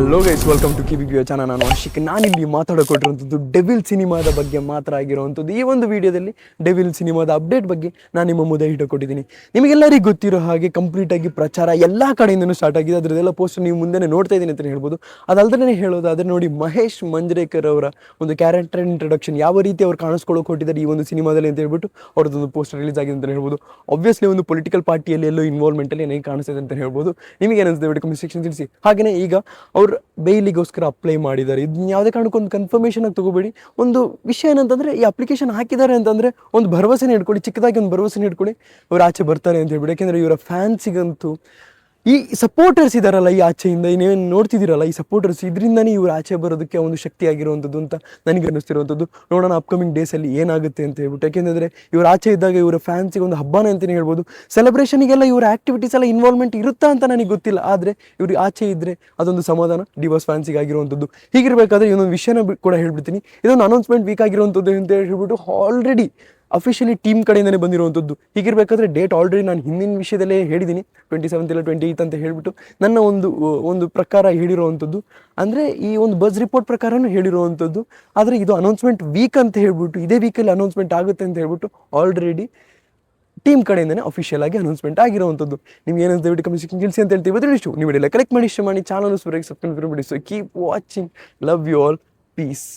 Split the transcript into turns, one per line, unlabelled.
Hello guys, welcome to ಕಿವಿಗ್ ಯೋ channel. ನಾನು ಆಶಿಕ್. ನಾನಿಲ್ಲಿ ಮಾತಾಡೋಕೊಟ್ಟಿರುವಂಥದ್ದು ಡೆವಿಲ್ ಸಿನಿಮಾದ ಬಗ್ಗೆ ಮಾತ್ರ ಆಗಿರುವಂಥದ್ದು. ಈ ಒಂದು ವಿಡಿಯೋದಲ್ಲಿ ಡೆವಿಲ್ ಸಿನಿಮಾದ ಅಪ್ಡೇಟ್ ಬಗ್ಗೆ ನಾನು ನಿಮ್ಮ ಮುಂದೆ ಇಟ್ಟುಕೊಟ್ಟಿದ್ದೀನಿ. ನಿಮಗೆಲ್ಲರಿಗೂ ಗೊತ್ತಿರೋ ಹಾಗೆ ಕಂಪ್ಲೀಟಾಗಿ ಪ್ರಚಾರ ಎಲ್ಲ ಕಡೆಯಿಂದನೂ ಸ್ಟಾರ್ಟ್ ಆಗಿದೆ. ಅದರದೆಲ್ಲ ಪೋಸ್ಟರ್ ನೀವು ಮುಂದೆ ನೋಡ್ತಾ ಇದ್ದೀನಿ ಅಂತಲೇ ಹೇಳ್ಬೋದು. ಅದಲ್ಲದೆ ಹೇಳೋದಾದರೆ ನೋಡಿ, ಮಹೇಶ್ ಮಂಜ್ರೇಕರ್ ಅವರ ಒಂದು ಕ್ಯಾರೆಕ್ಟರ್ ಇಂಟ್ರೊಡಕ್ಷನ್ ಯಾವ ರೀತಿ ಅವ್ರು ಕಾಣಿಸ್ಕೊಳ್ಳೋಕೆ ಹೊಟ್ಟಿದ್ದಾರೆ ಈ ಒಂದು ಸಿನಿಮಾದಲ್ಲಿ ಅಂತ ಹೇಳ್ಬಿಟ್ಟು ಅವ್ರದ್ದೊಂದು ಪೋಸ್ಟರ್ ರಿಲೀಸ್ ಆಗಿದೆ ಅಂತ ಹೇಳ್ಬೋದು. ಆಬ್ವಿಯಸ್ಲಿ ಒಂದು ಪೊಲಿಟಿಕಲ್ ಪಾರ್ಟಿಯಲ್ಲಿ ಎಲ್ಲೋ ಇನ್ವಾಲ್ವ್ಮೆಂಟಲ್ಲಿ ನನಗೆ ಕಾಣಿಸ್ತಿದೆ ಅಂತ ಹೇಳ್ಬೋದು. ನಿಮಗೆ ಏನಿಸ್ತದೆ ಬಿಟ್ಟು ಕಮೆಂಟ್ ಸೆಕ್ಷನ್ ತಿಳಿಸಿ. ಹಾಗೆಯೇ ಈಗ ಅವ್ರು ಬೇಲಿಗೋಸ್ಕರ ಅಪ್ಲೈ ಮಾಡಿದ್ದಾರೆ. ಇದನ್ನ ಯಾವುದೇ ಕಾರಣಕ್ಕೂ ಒಂದು ಕನ್ಫರ್ಮೇಷನ್ ಆಗಿ ತಗೋಬೇಡಿ. ಒಂದು ವಿಷಯ ಏನಂತಂದರೆ, ಈ ಅಪ್ಲಿಕೇಶನ್ ಹಾಕಿದ್ದಾರೆ ಅಂತಂದರೆ ಒಂದು ಭರವಸೆನೇ ಇಟ್ಕೊಳ್ಳಿ, ಚಿಕ್ಕದಾಗಿ ಒಂದು ಭರವಸೆನೇ ಇಟ್ಕೊಳ್ಳಿ, ಅವ್ರು ಆಚೆ ಬರ್ತಾರೆ ಅಂತ ಹೇಳ್ಬಿಟ್ಟು. ಯಾಕೆಂದರೆ ಇವರ ಫ್ಯಾನ್ಸಿಗಂತೂ ಈ ಸಪೋರ್ಟರ್ಸ್ ಇದ್ದಾರಲ್ಲ, ಈ ಆಚೆಯಿಂದ ನೀವೇನು ನೋಡ್ತಿದ್ದೀರಲ್ಲ, ಈ ಸಪೋರ್ಟರ್ಸ್ ಇದರಿಂದನೇ ಇವ್ರು ಆಚೆ ಬರೋದಕ್ಕೆ ಒಂದು ಶಕ್ತಿ ಆಗಿರುವಂಥದ್ದು ಅಂತ ನನಗೆ ಅನ್ನಿಸ್ತಿರುವಂಥದ್ದು. ನೋಡೋಣ ಅಪ್ಕಮಿಂಗ್ ಡೇಸಲ್ಲಿ ಏನಾಗುತ್ತೆ ಅಂತ ಹೇಳ್ಬಿಟ್ಟು. ಯಾಕೆಂದರೆ ಇವ್ರು ಆಚೆ ಇದ್ದಾಗ ಇವರ ಫ್ಯಾನ್ಸಿಗೆ ಒಂದು ಹಬ್ಬನೇ ಅಂತಲೇ ಹೇಳ್ಬೋದು. ಸೆಲೆಬ್ರೇಷನಿಗೆಲ್ಲ ಇವರ ಆ್ಯಕ್ಟಿವಿಟೀಸ್ ಎಲ್ಲ ಇನ್ವಾಲ್ವ್ಮೆಂಟ್ ಇರುತ್ತಾ ಅಂತ ನನಗೆ ಗೊತ್ತಿಲ್ಲ, ಆದರೆ ಇವ್ರಿಗೆ ಆಚೆ ಇದ್ದರೆ ಅದೊಂದು ಸಮಾಧಾನ ಡಿವೋರ್ಸ್ ಫ್ಯಾನ್ಸಿಗೆ ಆಗಿರುವಂಥದ್ದು. ಹೀಗಿರಬೇಕಾದ್ರೆ ಇನ್ನೊಂದು ವಿಷಯನ ಕೂಡ ಹೇಳ್ಬಿಡ್ತೀನಿ. ಇದೊಂದು ಅನೌನ್ಸ್ಮೆಂಟ್ ವೀಕ್ ಆಗಿರುವಂಥದ್ದು ಅಂತ ಹೇಳ್ಬಿಟ್ಟು ಆಲ್ರೆಡಿ ಅಫಿಷಿಯಲಿ ಟೀಮ್ ಕಡೆಯಿಂದಲೇ ಬಂದಿರುವಂಥದ್ದು. ಹೀಗಿರಬೇಕಾದ್ರೆ ಡೇಟ್ ಆಲ್ರೆಡಿ ನಾನು ಹಿಂದಿನ ವಿಷಯದಲ್ಲೇ ಹೇಳಿದ್ದೀನಿ, 27 ಇಲ್ಲ 28 ಅಂತ ಹೇಳಿಬಿಟ್ಟು ನನ್ನ ಒಂದು ಪ್ರಕಾರ ಹೇಳಿರುವಂಥದ್ದು. ಅಂದರೆ ಈ ಒಂದು ಬಸ್ ರಿಪೋರ್ಟ್ ಪ್ರಕಾರನೂ ಹೇಳಿರುವಂಥದ್ದು. ಆದರೆ ಇದು ಅನೌನ್ಸ್ಮೆಂಟ್ ವೀಕ್ ಅಂತ ಹೇಳ್ಬಿಟ್ಟು, ಇದೇ ವೀಕಲ್ಲಿ ಅನೌನ್ಸ್ಮೆಂಟ್ ಆಗುತ್ತೆ ಅಂತ ಹೇಳ್ಬಿಟ್ಟು ಆಲ್ರೆಡಿ ಟೀಮ್ ಕಡೆಯಿಂದನೇ ಅಫಿಷಿಯಲ್ ಆಗಿ ಅನೌನ್ಸ್ಮೆಂಟ್ ಆಗಿರುವಂಥದ್ದು. ನಿಮ್ಗೆ ಏನಂತ ಹೇಳ್ಬಿಟ್ಟು ಕಮೆಂಟ್ ಸೆಕ್ಷನ್ ತಿಳಿಸಿ ಅಂತ ಹೇಳ್ತೀವಿ. ಅದ್ರ ಇಷ್ಟು ನೀವು ಕಲೆಕ್ಟ್ ಮಾಡಿ, ಇಷ್ಟ ಮಾಡಿ, ಚಾನಲ್ ಸಬ್ಸ್ಕ್ರೈಬ್ ಮಾಡಿ. So keep watching. Love you all. Piece.